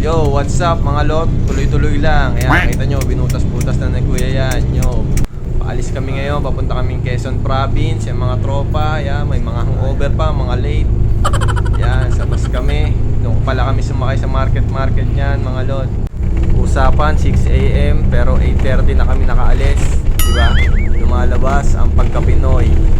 Yo, what's up mga lot? Tuloy-tuloy lang. Ayan, kita nyo, binutas-butas na kuya yan. Yo, paalis kami ngayon, papunta kaming Quezon Province. Yung mga tropa, ayan, may mga hangover pa, mga late. Ayan, sa bus kami. Doon pala kami sumakay sa market yan, mga lot. Usapan, 6 AM, pero 8:30 na kami nakaalis. Diba? Lumalabas ang pagka-Pinoy.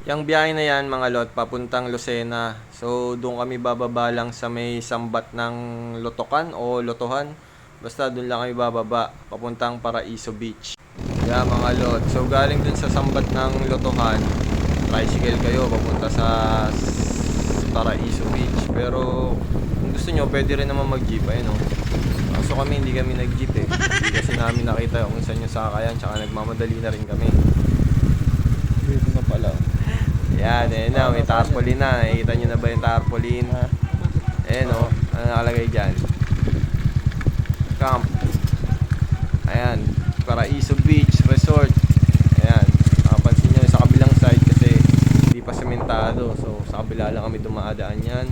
Yang biyahe na yan mga lot, papuntang Lucena. So doon kami bababa lang sa may sambat ng Lotokan o Lotohan. Basta doon lang kami bababa, papuntang Paraiso Beach. Yeah mga lot, so galing dun sa sambat ng Lotohan, tricycle kayo papunta sa Paraiso Beach. Pero kung gusto nyo, pwede rin naman mag-jeep, ayun o. So kami hindi kami nag-jeep eh. Hindi kasi namin nakita kung saan yung sakayan, tsaka nagmamadali na rin kami. Dito na pala. Yan, ayan na, may tarpaulin na. Nakikita nyo na ba yung tarpaulin? Ayan o, ano nakalagay dyan? Camp. Ayan, Paraiso Beach Resort. Ayan, nakapansin nyo sa kabilang side kasi hindi pa sementado. So, sa kabila lang kami dumaadaan yan.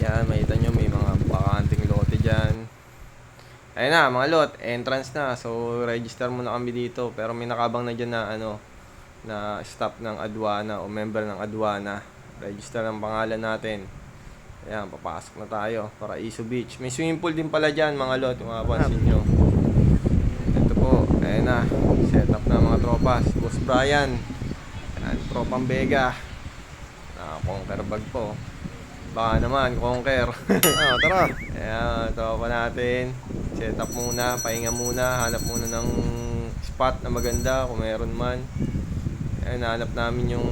Yan, makita nyo may mga bakanting lote dyan. Ayan na, mga lot, entrance na. So, register muna kami dito. Pero may nakabang na dyan na na staff ng aduana o member ng aduana. Register ang pangalan natin. Ayan, papasok na tayo. Paraiso Beach. May swimming pool din pala dyan mga lot, yung mapapansin nyo. Ito po, ayan na. Set up na mga tropa. Si Boss Brian. Ayan, tropang Vega. Conquer bag po. Baka naman, Conquer. Tara. Ayan, tropa natin. Set up muna, pahinga muna. Hanap muna ng spot na maganda kung meron man. Ayan, nahanap namin yung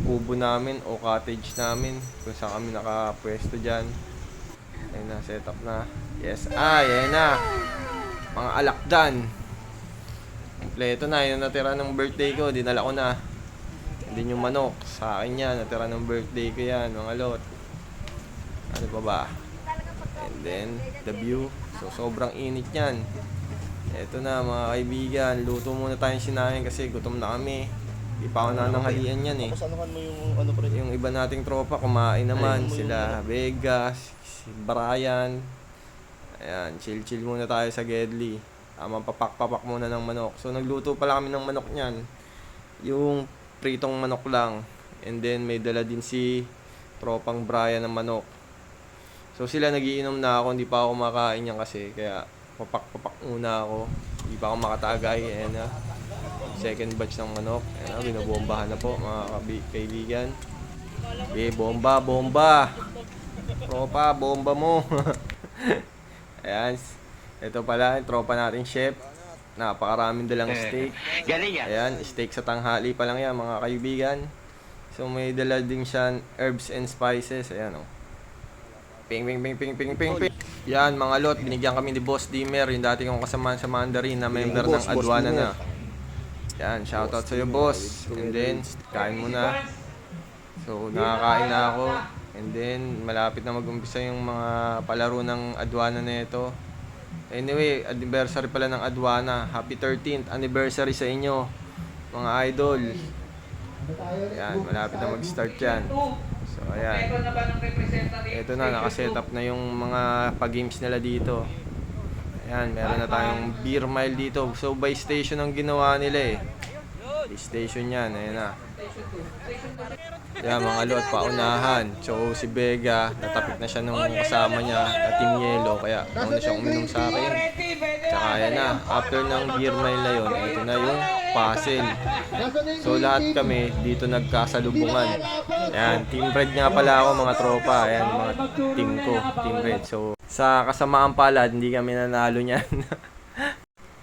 kubo namin o cottage namin kung saan kami nakapwesto dyan. Ayan na, set up na. Yes, ayan na. Mga alakdan. Kompleto na, yun natira ng birthday ko, dinala ko na. Hindi yung manok, sa akin yan, natira ng birthday ko yan, mga lot. Ano pa ba? And then, the view. So, sobrang init yan. Eto na mga kaibigan, luto muna tayong sinahin kasi gutom na kami. Di pa ako nananghalian yan eh. Tapos anuhan mo yung ano pa rin? Yung iba nating tropa kumain naman. Sila Vegas, si Brian. Ayan, chill muna tayo sa Gedli. Papak muna ng manok. So nagluto pala kami ng manok niyan. Yung pritong manok lang. And then may dala din si tropang Brian ng manok. So sila nagiinom na ako, hindi pa ako kumakain yan kasi. Kaya papak muna ako. Hindi pa ako makatagay. Ayan na. Second batch ng manok. Ayan, binobombahan na po mga kaibigan. Okay, bomba. Tropa, bomba mo. Ayan. Ito pala, yung tropa nating chef. Napakaraming dalang steak. Ayan, steak sa tanghali pa lang yan mga kaibigan. So may dala din siya herbs and spices. Ayan o. Ping. Yan mga lot, binigyan kami ni Boss Dimmer, yung dati kong kasamaan sa Mandarin na member ng aduana na. Yan, shoutout sa'yo boss. And then, kain muna. So, nakakain na ako. And then, malapit na mag-umpisa yung mga palaro ng aduana na ito. Anyway, anniversary pala ng aduana. Happy 13th anniversary sa inyo, mga idol. Yan, malapit na mag-start yan. So, ayan. Ito na, nakasetup na yung mga pag-games nila dito. Ayan, meron na tayong beer mile dito. So, by station ang ginawa nila eh. By station yan, ayan na. Ayan, mga lot, paunahan. So, si Vega, natapik na siya nung kasama niya na Team Yellow. Kaya, nauna siyang uminom sa akin. Tsaka, ayan na. After ng beer mile na yun, ito na yung puzzle. So, lahat kami dito nagkasalubungan. Ayan, Team Red nga pala ako, mga tropa. Ayan, mga team ko, Team Red. So, sa kasamaan pala, hindi kami nanalo niyan.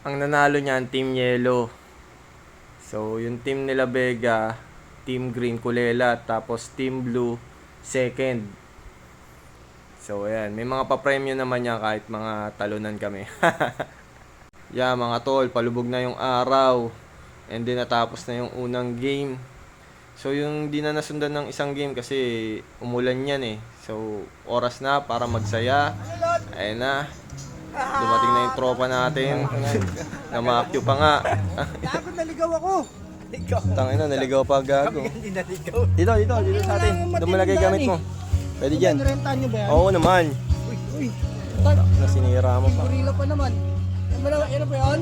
Ang nanalo niyan, Team Yellow. So, yung team nila Vega, Team Green, Kulela, tapos Team Blue, second. So, ayan. May mga pa-premyo naman yan kahit mga talunan kami. Yeah, mga tol, palubog na yung araw. And then, natapos na yung unang game. So, yung di na nasundan ng isang game kasi umulan yan eh. So, oras na para magsaya. Ayan na. Dumating na yung tropa natin. Namakyo pa nga. Gago, naligaw ako! Tangina, naligaw pa gago. Hindi naligaw. Dito sa atin. Doon mo lagay gamit mo. Pwede dyan. Rentahan nyo ba yan? Oo naman. Uy. Tag, Na sinira mo pa. gorilla pa naman. Yan ba yan?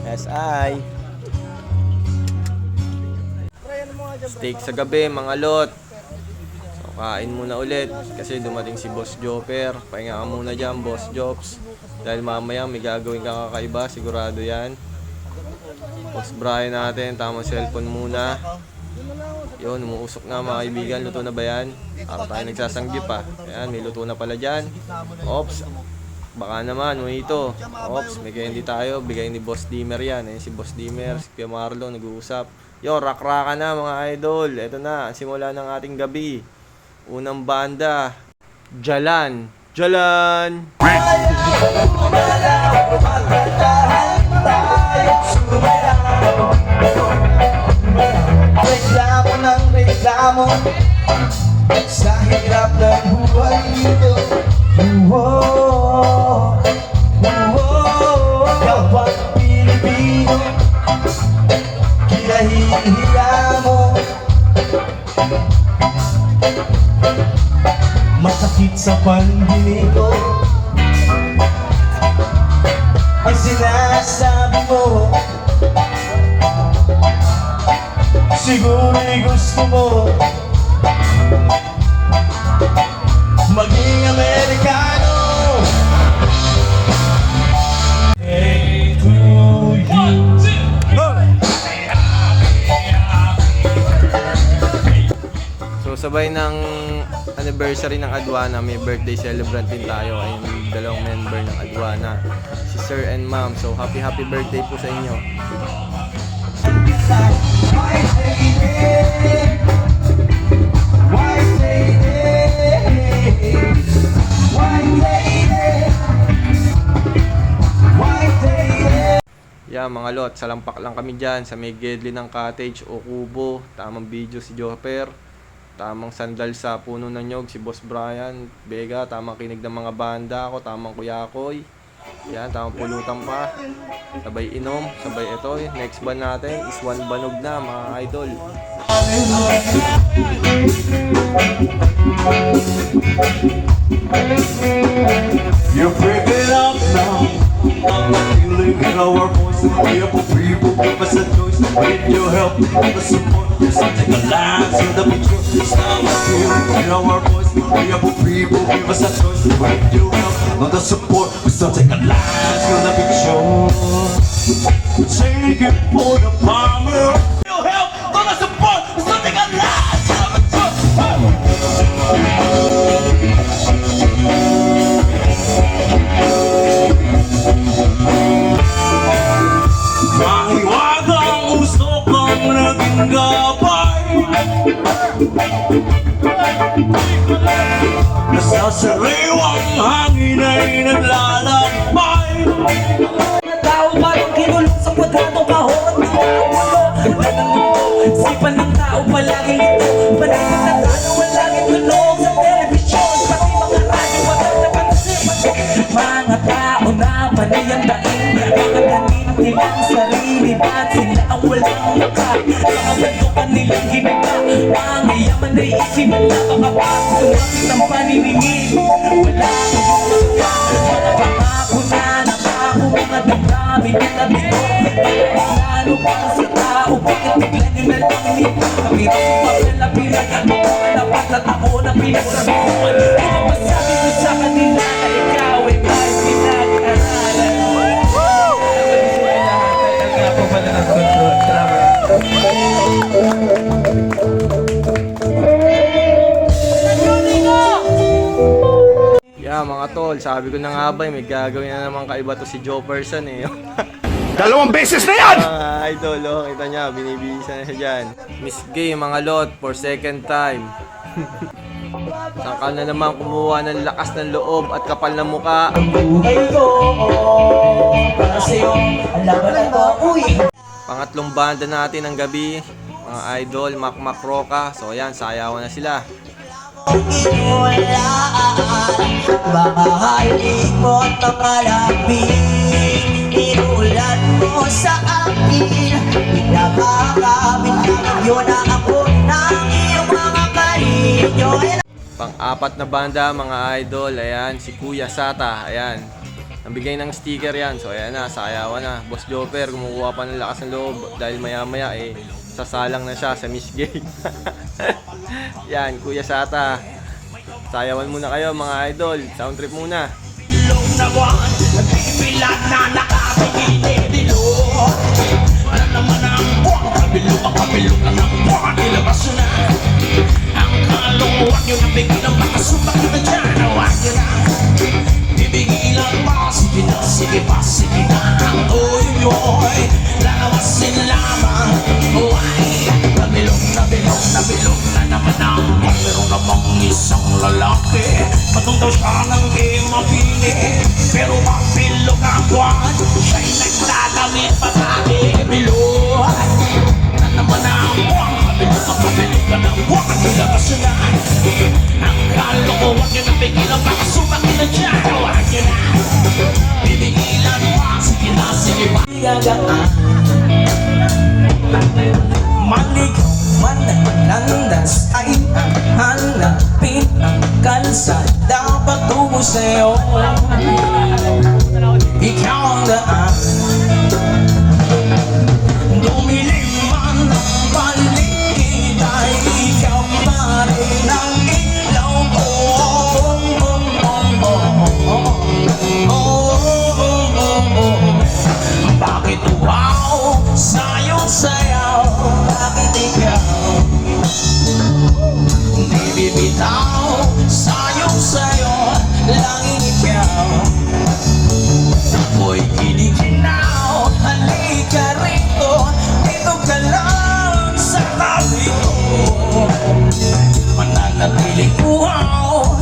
SI. Pre, ano mo nga dyan, pre? Steak sa gabi, mga lot. So, kain muna ulit. Kasi dumating si Boss Jopper. Pahinga ka muna dyan, Boss Jops. Dahil mamaya may gagawin ka kakaiba, sigurado yan. Boss Brian natin, tamang cellphone muna. Yun, umuusok na mga kaibigan. Luto na ba yan? Para tayo nagsasanggip pa. Ayan, may luto na pala dyan. Ops, baka naman, ito. Ops, may candy tayo. Bigay ni Boss Dimmer yan. Ayan si Boss Dimmer, si Kuya Marlo, nag-uusap. Yun, rak-raka na mga idol. Ito na, simula ng ating gabi. Unang banda, Jalan. Jalan! Reklamo ng reklamo sa hirap ng buhay ito. Kapag Pilipino, kinahihiya mo. Masakit sa pandinig ko ang sinasabi mo. Siguro'y gusto mo maging Amerikano. Hey to you. So sabay ng anniversary ng Adwana, may birthday celebrant din tayo. Ay yung dalawang member ng Adwana, si Sir and Ma'am. So happy birthday po sa inyo. White lady, white lady, white lady, white lady. Yeah, mga lot, salampak lang kami dyan sa may Gedli ng cottage o kubo. Tamang video si Jopper. Tamang sandal sa puno ng nyog si Boss Brian Vega. Tamang kinig ng mga banda ako. Tamang kuyakoy. Yan, tamang pulutan pa. Sabay inom, sabay ito. Next band natin is One Banog na, mga idol. You break it up now. I'm not feeling in our voice. We are for people, give us a choice. With your help, with the support, something alive. See the picture, it's not a feeling in our voice. We are for people, give us a choice. With your help, with the support, something alive. See the picture. Take it for the farmer. Your help, with the support, something alive. See the picture. Mahiwagang usok ang naging gabay. Nasa sariwang hangin ay naglalakbay. Tao parang kinulong sa kwadratong kahon. Sipan ng tao palaging ito. Panayot na tao laging tulog sa telebisyon. Pati mga radyo matatapansin. Mga tao na panayang daing. Mga tanim nilang sarili. Ba't sila ang walang maka? Mga bantukan nilang ginaga. Mga yaman ay isinala. Kakapag sumapit ang paniningin. Wala kayong maka. Mga pangako na nangako. Mga damdamin na nabito. Lalo pa sa tao. Bakit bigla nyo na lang nito? Kapirang papel na pinag mga dapat na tao na pinagsabuhan. Kung masabi mo sa kanila na ikaw ay tayo pinag-aralan. Talaga po pala ng control. Yeah, mga tol, sabi ko na nga ba, may gagawin na naman kaiba to si Joe Person eh. Dalawang beses na yan! Mga idol, oh, kita niya, binibisa na siya dyan. Miss Gay, mga lot, for second time. Saka na naman kumuha ng lakas ng loob at kapal ng muka. Buhay ko, para sa'yo, ang laban na to, uy! Pangatlong banda natin ng gabi, mga idol, Mac Roca. So ayan, sayawan na sila. Mahalin mo at makalapin. Inulan mo sa akin. Pinakakabit lang yun na ako ng iyong mga karinyo. Pang-apat na banda, mga idol. Ayan, si Kuya Sata. Ayan. Nabigay ng sticker yan. So, ayan na, sayawan na. Boss Jopper, kumukuha pa ng lakas ng loob. Dahil maya-maya, sasalang na siya sa Miss Gay. Yan, Kuya Sata. Sayawan muna kayo, mga idol. Sound trip muna. Ilong na buwan, nagbibilan na nakapigilid-ilo. Wala naman ang buwan, kabilo ka ng buwan, ilabas na. Ang kaluluwag nyo na biglang makasumak na dyan, awag nyo na. Bibigilan mo, sige na, ang oy-oy, lalawasin lamang. Uy, nabilong na naman ang meron namang isang lalaki. Patong daw siya ng di mapili, pero mapilog ang buwan, siya'y nagdadamit pa tayo. Bilog na naman ang buwan, kapilog ka ng buwan, ilabas na. Ang kalokohan nyo na bigilang makasumak na dyan, tawag nyo na. Bibigilan mo, sige pa. Iyagaan maligaw man landas ay ang hanapin ang kalsada patungo sa'yo. Ikaw ang daan, dumilim man ang paligid ay ikaw pa rin ang ilaw ko. Bakit wow, sayaw, bakit ikaw di bibitaw, sayo, langing ikaw. Ako'y kiniginaw, halika rito, dito ka lang sa tabi ko. Mananatiling uhaw.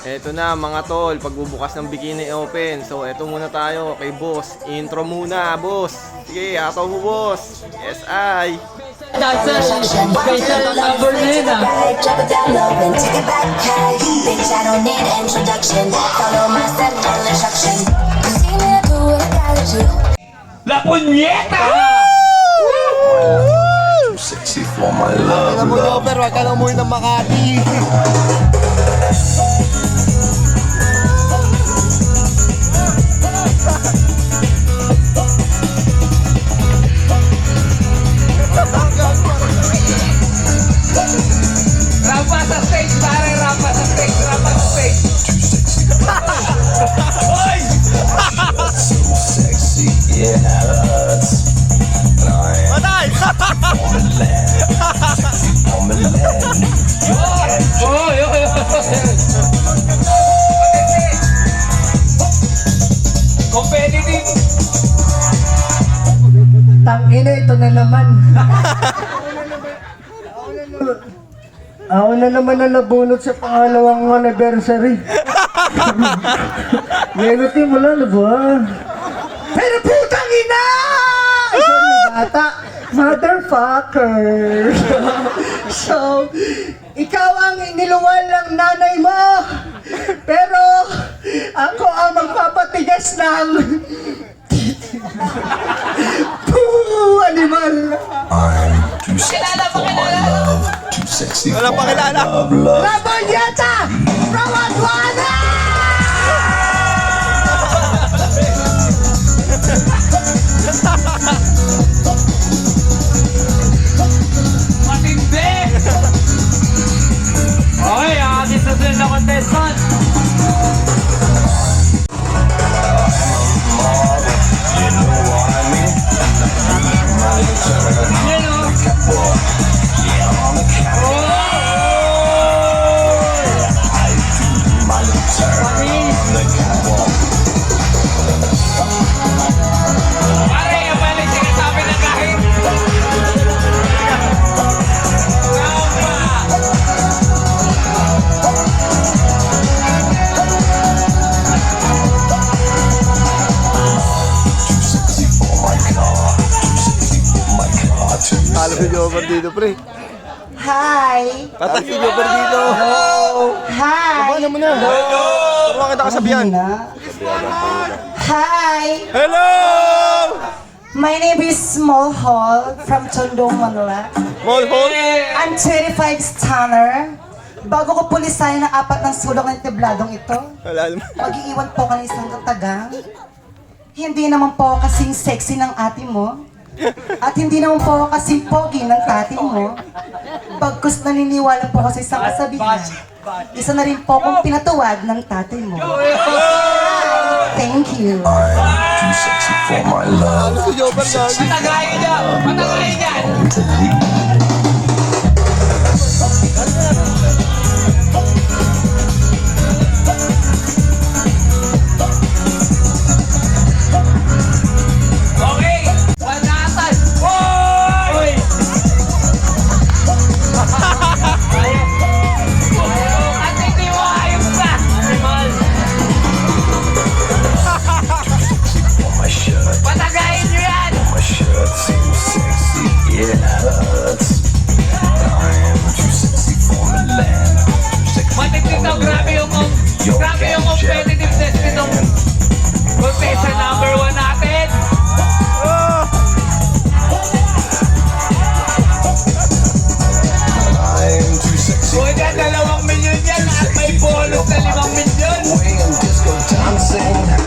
Eto na mga tol, pagbubukas ng Bikini Open. So eto muna tayo kay boss. Intro muna, boss. Sige, ataw mo, boss. Yes, I. Special number nina. Drop it down low and take it back high. Bitch, I don't need introduction. Follow my step and instruction. You see me do what I gotta do. La puñeta! Sexy for my love, Alam mo, Jopper, wag ka lang umuwi ng Makati. Rampa sa stage, pare! Rampa sa stage! Oy! sexy, yes. Patay! Competitive! Tangina, ito na naman. Ako na naman ang nabunot sa pangalawang anniversary. Meron mo lang, ba? Pero putang ina! Sorry, bata. Motherfucker. So, ikaw ang iniluwal ng nanay mo. Pero, ako ang magpapatigas ng... Poo, animal. I'm too sexy for my love, too sexy for Wala pa my kilala. love. Rabonyeta! From Adwana! Matindi! Okay, aking susunod na contestant. You know what I mean? Yan o. Yeah, on the camera. I do my little turn on the catwalk. Pare, yung pala yung sinasabi na kahit. Rampa! Too sexy for my car, too sexy for my car, too Talo si Jopper dito, pre. Hi! Patay si Jopper dito. Hi! Ano mo na? Turuan kita kasabihan. Hi! Hello! My name is Small Hall from Tondo, Manila. Mall hall? I'm 25 stunner. Bago ko pulisahin ang apat ng sulok ng tebladong ito, Wala naman. mag-iiwan po ka ng isang katagang. Hindi naman po kasing sexy ng ate mo. At hindi naman po kasing pogi ng tati mo. Bagkus naniniwala po ako sa isang kasabihan. Isa na rin po akong pinatuwad ng tatay mo. Thank you. Too sexy for my love. Ano si Joban Gagi? Patagayin niya! Patagayin niya! Okay! Wanatan! Hoy! At hindi mo ayos na! My shirt, Patagayin niyo yan! my shirt seems sexy. Yeah, it hurts. I am too sexy for Milan. Too sexy Matik for dito, Milan. grabe yung competitiveness nitong competition number 1 natin. I am too sexy. Kung yan, 2 milyon yan at may bonus na 5 milyon. Swing disco dancing. I'm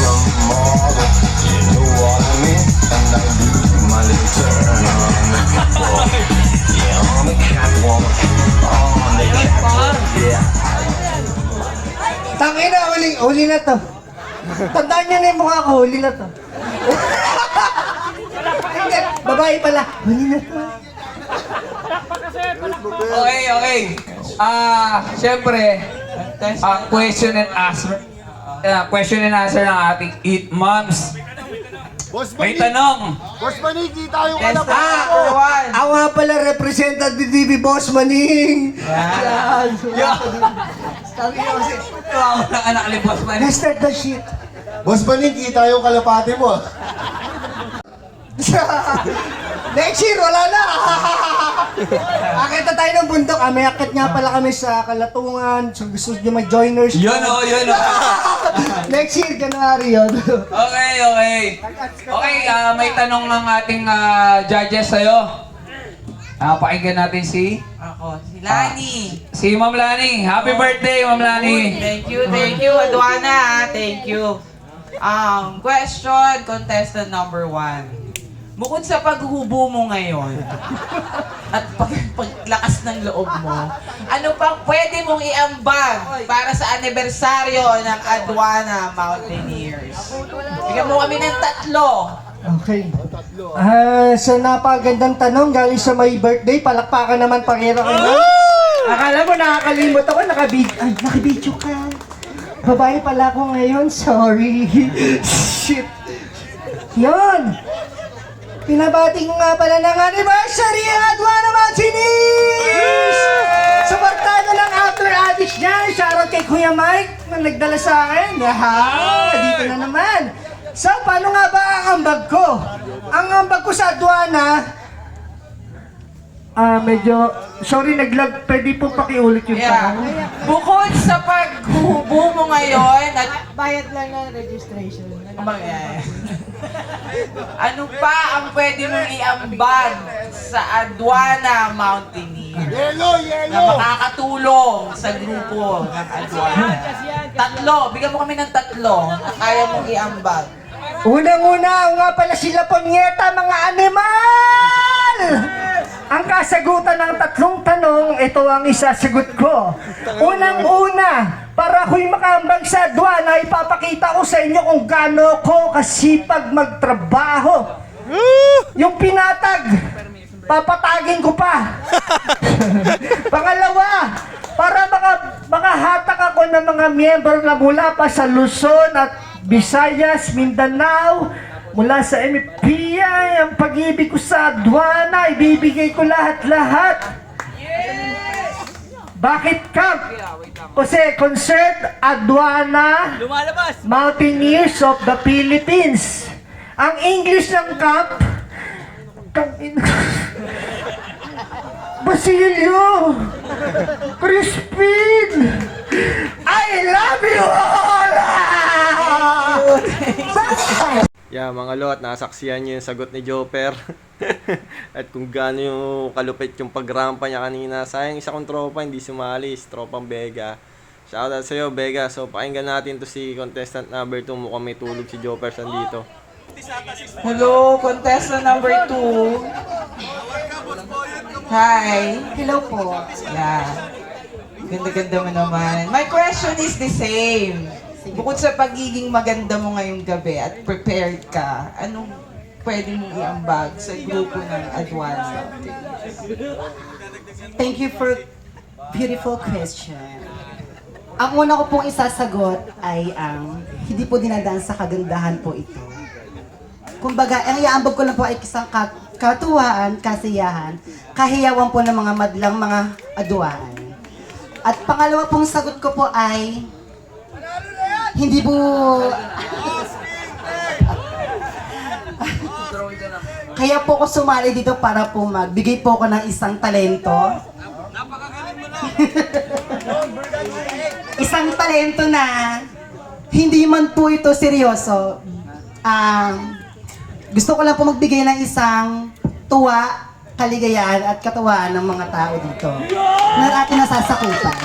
a model, you know what I mean. And I do my little turn on the catwalk. Yeah, on the catwalk. On the catwalk. Yeah. Tangina, huli na to. Tandaan niyo na yung mukha ko, huli na to. Hindi, babae pala, huli na to. Okay. Siyempre, question and answer ng ating Eat Moms. May tanong. Boss Manny, kita yung Yes, Ako nga pala representative ni TV Boss Maning. Tangina kasi, Wow, na anak ni Boss Man. start the shit. Boss Manny, kita yung kalapati mo. Next year, wala na! Akit na tayo ng bundok. May akit nga pala kami sa Kalatungan. So gusto nyo mag-joiners. Yun o. Next year, January yun. Okay. May tanong ng ating judges sa'yo. Pakinggan natin si Lani. si Ma'am Lani. Happy birthday, Ma'am Lani. Thank you, Adwana. Thank you. Question, contestant number 1. Bukod sa paghubo mo ngayon at paglakas ng loob mo, ano pang pwede mong iambag para sa anibersaryo ng Adwana Mountaineers? Bigyan mo kami ng 3. Okay. Sa napagandang tanong, galing sa my birthday, palakpakan naman pangero kayo. Akala mo nakakalimot ako, nakabidyo ka. Babae pala ako ngayon, sorry. Shit. Yun! Pinabati ko nga pala ng anniversary ang Adwana Mountaineers! Sa barkada ng After Addicts niya, shoutout kay Kuya Mike na nagdala sa akin. Dito na naman. So, paano nga ba ang ambag ko? Ang ambag ko sa Adwana, medyo, sorry, naglag, pwede po pakiulit yung tanong. Bukod sa paghubo mo ngayon at Bayad lang ng registration. ano pa ang pwede mong iambag sa Adwana Mountaineers na makakatulong sa grupo ng Adwana? 3. Bigyan mo kami ng 3 na kaya mong iambag. Unang-una, ako nga pala sila Ponyeta, mga animal! Ang kasagutan ng 3 tanong, ito ang isasagot ko. Unang-una, para ako'y makaambag sa Adwana, ipapakita ko sa inyo kung gaano ko kasipag magtrabaho. Yung pinatag, papatagin ko pa. Pangalawa, para makahatak ako ng mga miyembro na mula pa sa Luzon at Visayas, Mindanao, mula sa MPI, ang pag-ibig ko sa Adwana, ibibigay ko lahat-lahat. Bakit Camp? Kasi Concert Adwana Mountaineers of the Philippines. Ang English ng camp, Basilio, Crispin, I love you all! Yeah, mga lot, nasaksiyan nyo yung sagot ni Joper. At kung gaano yung kalupit yung pagrampa niya kanina. Sayang isa kong tropa, hindi sumali. Tropang Vega. Shoutout sa'yo, Vega. So, pakinggan natin to si contestant number 2. Mukhang may tulog si Joper dito. Hello, contestant number 2. Hi. Hello po. Yeah. Ganda-ganda mo naman. My question is the same. Bukod sa pagiging maganda mo ngayong gabi at prepared ka, anong pwede mong iambag sa grupo ng Adwana? Thank you for beautiful question. Ang una ko pong isasagot ay ang hindi po dinadaan sa kagandahan po ito. Kumbaga, ang iambag ko lang po ay isang katuwaan, kasiyahan, kahiyawan po ng mga madlang mga adwaan. At pangalawa pong sagot ko po ay hindi po... Kaya po ako sumali dito para po magbigay po ako ng isang talento. Isang talento na hindi man po ito seryoso. Gusto ko lang po magbigay ng isang tuwa, kaligayahan at katuwaan ng mga tao dito na ating nasasakupan.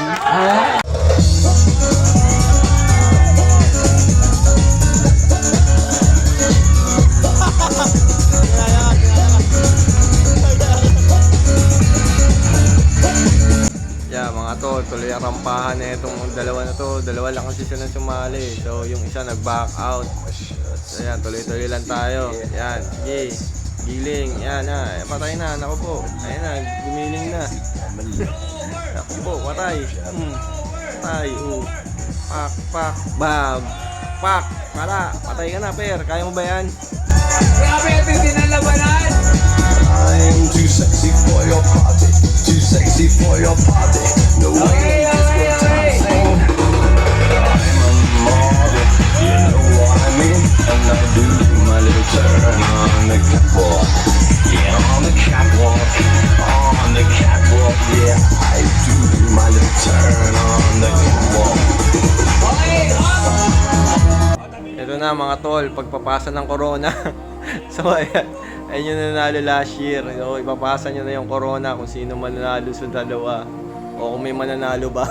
Yeah, mga tol, tuloy ang rampahan na itong dalawa na to. Dalawa lang kasi sila sumali. So, yung isa nag-back out. So, yan, tuloy-tuloy lang tayo. Yan, sige. Giling, yan na. Patay na, naku po. Ayan na, gumiling na. Naku po, patay. Patay, Pak, pak, bam. Pak, para. Patay ka na, Per. Kaya mo ba yan? Grabe, ito yung dinalabanan! I'm too sexy for your party. Too sexy for your party. No way. I'm a model. You know what I mean? And I do my little turn on the catwalk. Yeah, on the catwalk. On the catwalk. Yeah, I do my little turn on the catwalk. Ito na mga tol, pagpapasa ng corona. So ayan, ayun yung nanalo last year. So ipapasa nyo na yung corona kung sino mananalo sa dalawa. O kung may mananalo ba.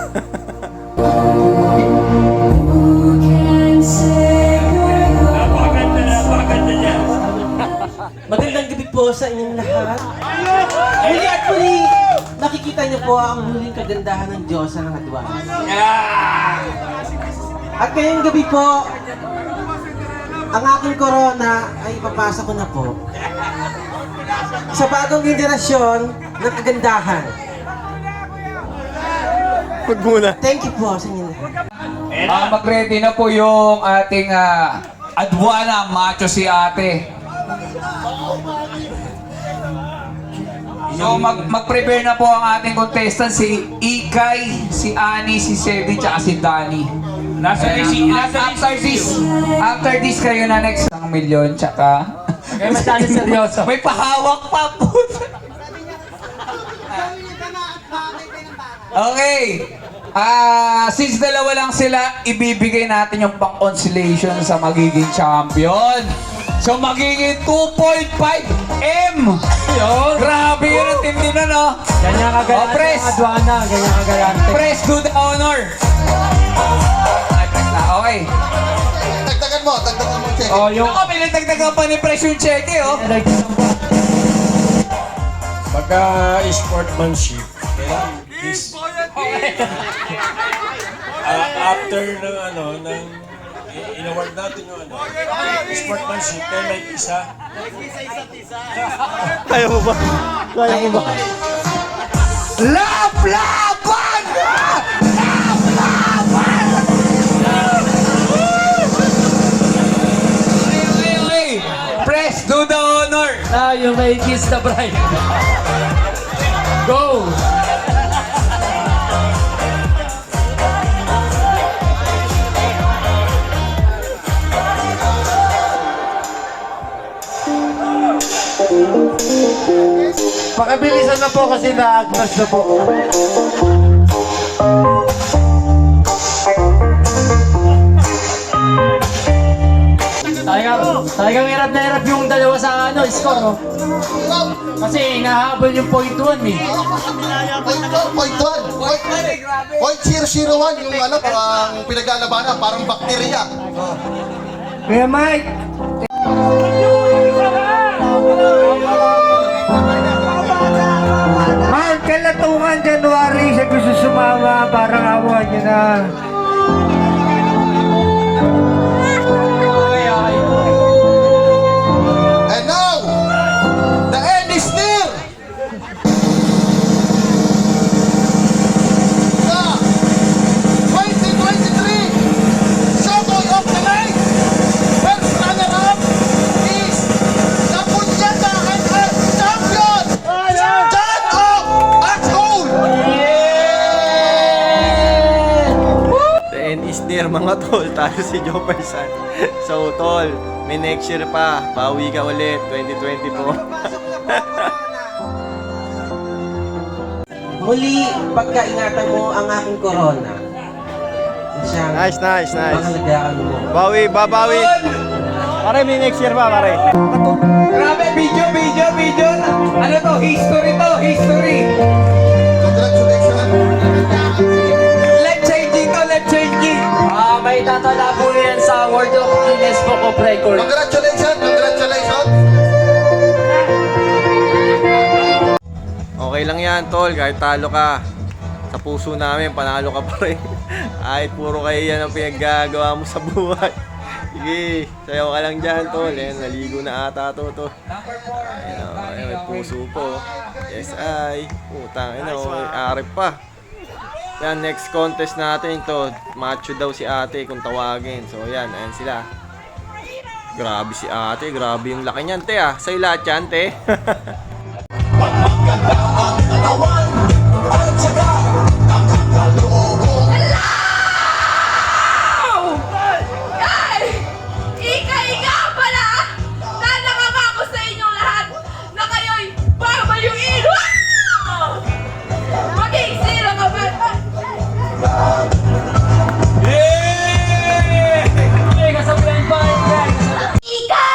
Magandang gabi po sa inyong lahat. Muli at muli, nakikita niyo po ang huling kagandahan ng Diyosa ng Adwana. At ngayong gabi po, ang aking corona ay ipapasa ko na po sa bagong generasyon ng kagandahan. Huwag muna. Thank you po sa inyo lahat. Mag-ready na po yung ating Adwana, macho si ate. So mag-prepare na po ang ating contestant, si Ikay, si Ani, si Sebi, tsaka si Danny. After this kayo na next ng milyon, tsaka Kaya masyadong seryoso. may pahawak pa po. Okay. Since dalawa lang sila, ibibigay natin yung pang-consolation sa magiging champion. So magiging 2.5M. Grabe yun ang tindi na, no? Ganyan kagalante press. ang Adwana, ganyan kagalante. Press to the honor. Okay. Dagdagan mo, check. Oh, yung... Ako, pinagdagdagan pa ni Press yung cheque, oh. Pagka sportsmanship, kailangan is after ng ng in-award natin yung sportsmanship, then may isa. Kaya mo ba? Kaya mo ba? Laban! Okay. Press to the honor. You may kiss the bride. Go! Pakibilisan na po kasi naagnas na po. Sayang. Talagang hirap na hirap yung dalawa sa score, no? Kasi nahabol yung point 1, eh. Point 001 yung ano, parang pinaglalabanan, parang bakterya. Kuya Mike! Mark, kalatungan January, siya gusto sumama, parang awa niya na. And now, the end is near! The 2023 Showboy of the Night! First runner-up is the Punyata and Earth Champion! John of Ashhole! The end is near mga tol. Tayo si Jopper San. So tol, may next year pa. Bawi ka ulit, 2024. Muli, pagkaingatan mo ang aking corona. Siyang Nice. pangalagaan mo. Bawi. Pare, may next year pa, pare. Grabe, video. Ano to? History. Congratulations! Life changing. May tatala po yan sa World of Guinness Book of Records. Congratulations! Okay lang yan, tol. Kahit talo ka, sa puso namin, panalo ka pa rin. Kahit puro kayo yan ang pinaggagawa mo sa buhay. Sige, sayaw ka lang dyan, tol. Ayan, naligo na ata to. Ayan, may puso po. Yes, ay. Putang ina, may arip pa. Yan, next contest natin to. Macho daw si ate kung tawagin. So, yan, ayan sila. Grabe si ate, grabe yung laki niyan, te ah. Sa'yo lahat yan, te. Ika pala! Nanangangako sa inyong lahat na kayo'y babayuin! Maging sila ka ba? Ika!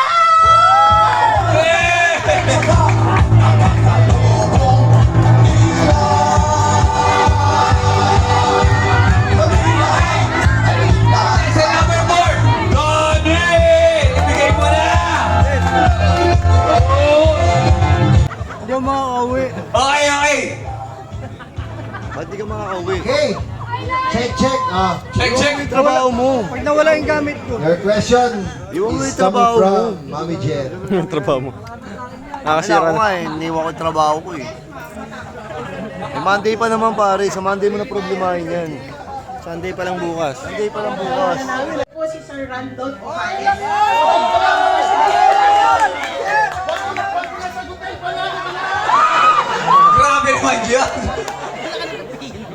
Sa number 4, Donnie! Ibigay mo na! Hindi ako makakauwi. Okay. Ba't di ka makakauwi? Okay, check. Check. Trabaho mo. Pag nawala yung gamit ko. Your question Iwan mo is yung coming trabaho from Mami Jer. Yung trabaho mo. Nakasira na. Iniwan ko yung trabaho ko eh. Monday pa naman pare, sa Monday mo na problemahin yan. Sunday pa lang bukas. Sunday pa lang bukas. Po si Sir Randolph Grabe naman yan.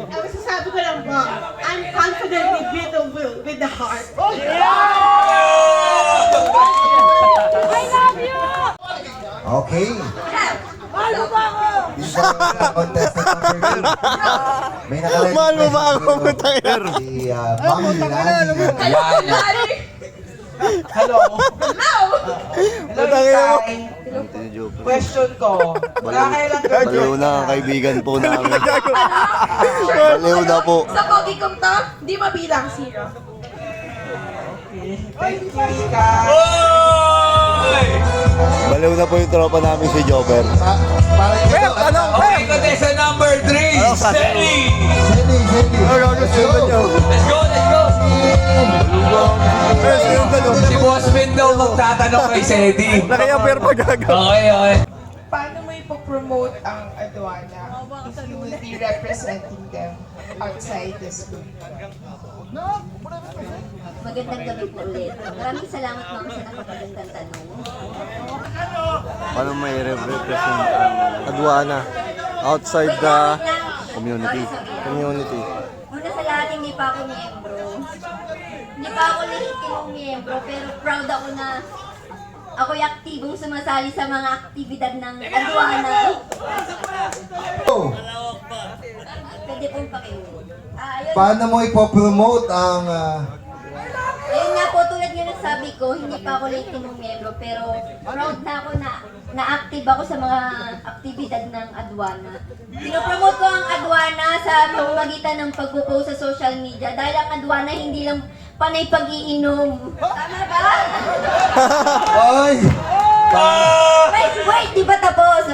Ang masasabi ko lang po, I'm confident with the will, with the heart. Okay. This is our contestant number 2. May nakalagay. Mahal mo ba ako? Putang ina. Si Mami Lani. Hello? Putang ina mo. Question ko. Nakakailang Baliw na ang kaibigan po namin. Baliw na po. Sa pogi kong to, di mabilang zero. Thank you, Ika. Baliw na po yung tropa namin si Jobber. Okay, contestant number 3, Selly! Let's go! Si Boss Vin daw magtatanong kay Sedi. Nakaya-pair pa gagawa. Okay. Paano mo ipopromote ang aduana if you will be representing them outside the school? Magandang gabi po ulit. Maraming salamat mga sa napakagandang tanong. Paano may represent ang aduana outside the community? Una sa lahat, hindi pa ako miyembro. Hindi pa ako lehitimong miyembro, pero proud ako na ako'y aktibong sumasali sa mga aktibidad ng aduana. Pwede pong pakiulit. Ayun. Paano mo ipopromote ang... Ayun nga po, tulad nga ng sabi ko, ko, hindi pa ako Latinong miyembro, pero proud na ako na active ako sa mga aktibidad ng Aduana. Pinopromote ko ang Aduana sa pamamagitan ng pagpo-post sa social media dahil ang Aduana hindi lang panay pag-iinom. Tama ba? Ay! Wait, di ba tapos?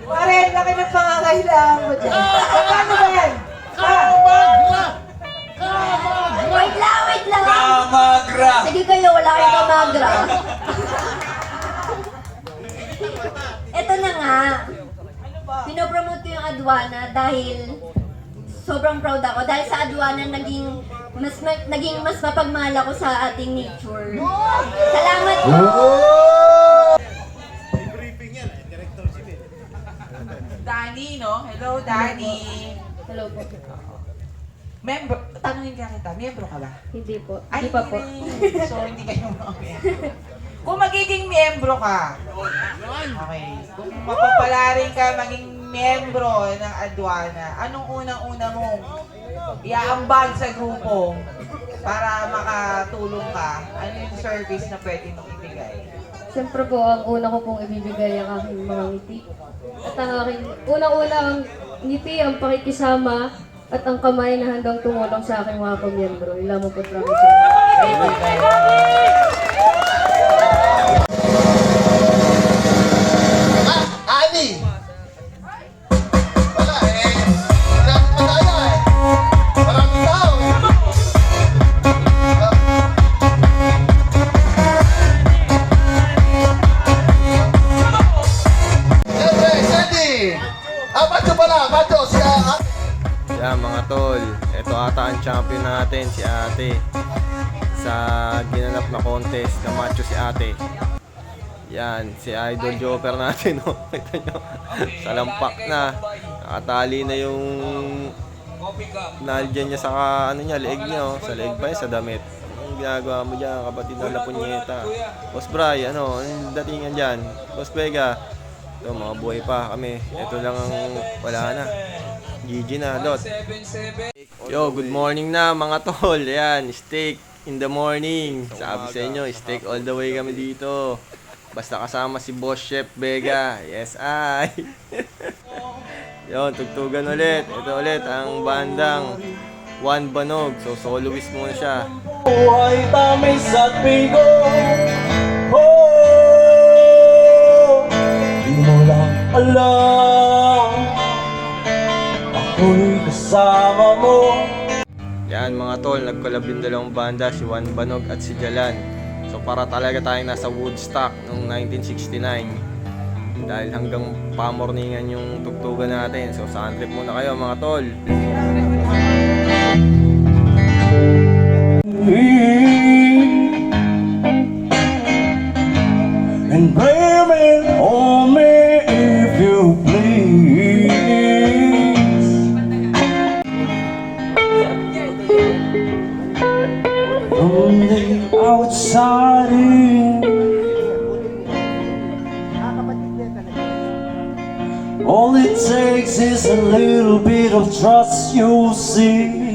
Warren, laki ng pangangailangan mo dyan. Paano ba yan? Wait lang! Kamagra! Sige kayo, wala kayong kamagra. Ito na nga. Pinopromote ko yung Aduana dahil sobrang proud ako. Dahil sa Aduana, naging mas mapagmahal ako sa ating nature. Salamat po! Danny, no? Hello, Danny. Hello po. Member, tanungin ka kita, miyembro ka ba? Hindi po. Ay, Hindi pa po. So, hindi kayo mga miyembro. Kung magiging miyembro ka, okay. Kung mapapalarin ka maging miyembro ng Aduana, anong unang-una mong iaambag sa grupo para makatulong ka? Ano yung service na pwede mong ibigay? Siyempre po, ang una ko pong ibibigay ang aking mga ngiti. At ang aking unang-unang ngiti, ang pakikisama at ang kamay na handang tumulong sa aking mga kamiyembro. Ilan mo po, Ani! Wala eh. Maraming madaya eh. Maraming tao eh. Siyempre, Sandy! Macho pala, macho siya. Yan mga tol, ito ata ang champion natin, si ate. Sa ginanap na contest, na macho si ate. Yan, si Idol Joker natin, oh. Kita nyo, sa lampak na. Nakatali na yung naldiyan niya sa ano niya, leeg niya, oh. Sa leeg ba yun, sa damit. Anong ginagawa mo dyan, kapatid na Lapunyeta? Boss Bry, ano, anong datingan dyan? Boss Vega, ito, mga buhay pa kami. Ito lang ang wala na. GG na, Lot. Yo, good morning na mga tol. Yan, steak in the morning. Sabi sa inyo, steak all the way kami dito. Basta kasama si Boss Chef Vega. Yes, ay. Yun, tugtugan ulit. Ito ulit ang bandang Juan Banog. So, soloist muna siya. Buhay tamis at bigo. Di mo lang alam, ako'y kasama mo. Yan mga tol, nagkolab yung dalawang banda, si Juan Banog at si Jalan. So para talaga tayong nasa Woodstock noong 1969. Dahil hanggang pamorningan yung tugtugan natin. So saan trip muna kayo mga tol. And blame it on me if you please. From the outside in, all it takes is a little bit of trust, you'll see.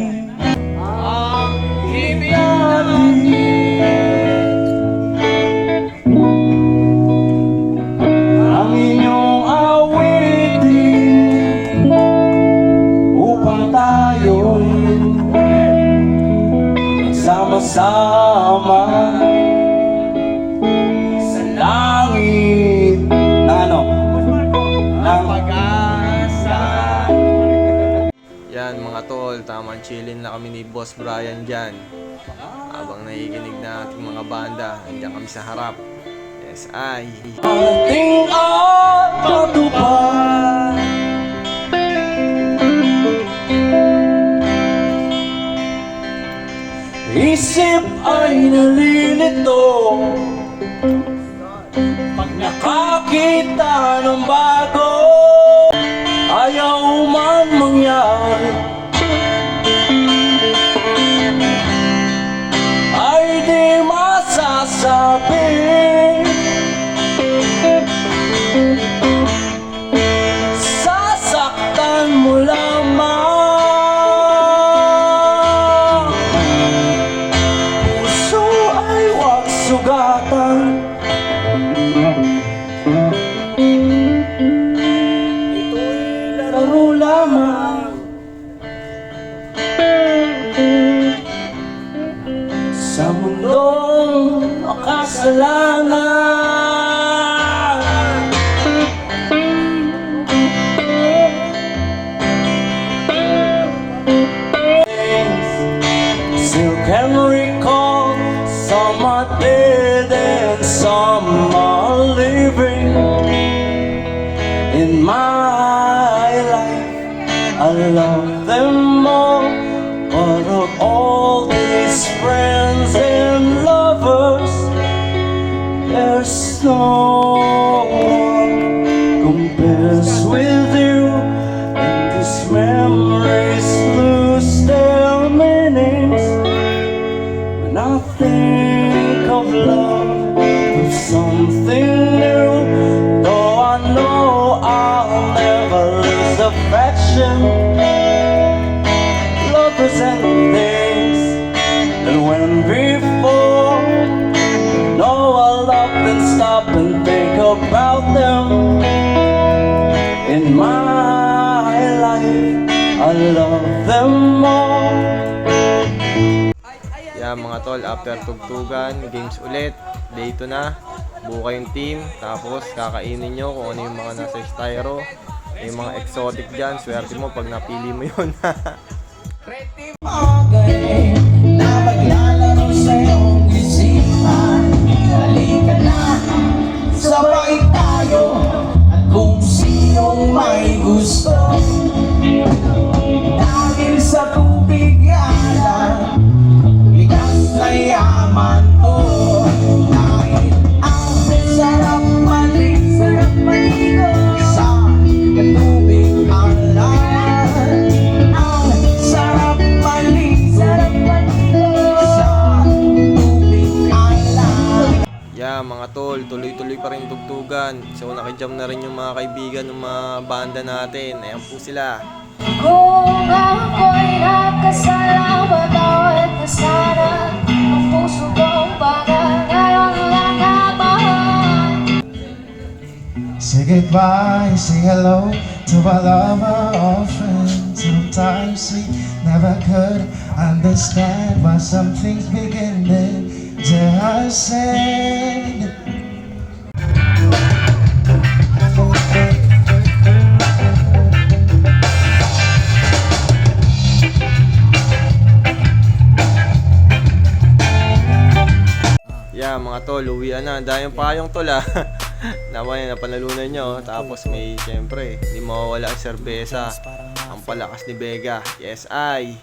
Ang inyong awitin upang tayo'y sama-sama sa langit ng pag-asa. Yan mga tol, tamang chillin na kami ni Boss Brian dyan. Habang nakikinig na ating mga banda, nandiyan kami sa harap. Yes, ay. Ating at matupad, isip ay nalilito pag nakakita ng bago, ayaw man mangyari, ay di masasabi. Sasaktan mo lamang puso laro lamang sa mundong makasalanan. Still can recall some are dead and some are living. In my life, I love them all. But of all these friends and lovers, there's no one compares with you. And these memories lose their meanings when I think of love, of something new. Though I know I'll never lose affection, lovers and things that went before. No, I'll often stop and think about them. In my life, I love them all. Yeah, mga tol, after tugtugan, games ulit. Day 2 na. Buo kayong team. Tapos kakainin nyo kung ano yung mga nasa styro. Yung mga exotic dyan. Swerte mo pag napili mo yun. Bagay na maglalaro sa iyong isipan. Halika na, sabay tayo. At kung sinong may gusto, dahil sa tubig alam, likas na yaman ko. Dahil ang sarap maligo sa katubig alam. Ang sarap maligo sa tubig alam. Yeah, mga tol, tuloy-tuloy pa rin tugtugan. So nakijam na rin yung mga kaibigan ng mga banda natin. Ayan po sila. Kung ako'y nakasala, bawat na sana ang puso kong baka ngayon lang naman. Say goodbye, say hello to our lover or friends. Sometimes we never could understand why some things begin then just end. Yeah, mga tol, uwian na. Dahil pa yung tol ah. Naman yung napanalunan nyo. Tapos may, syempre, hindi mawawala ang serbesa. Ang palakas ni Vega. Yes, I.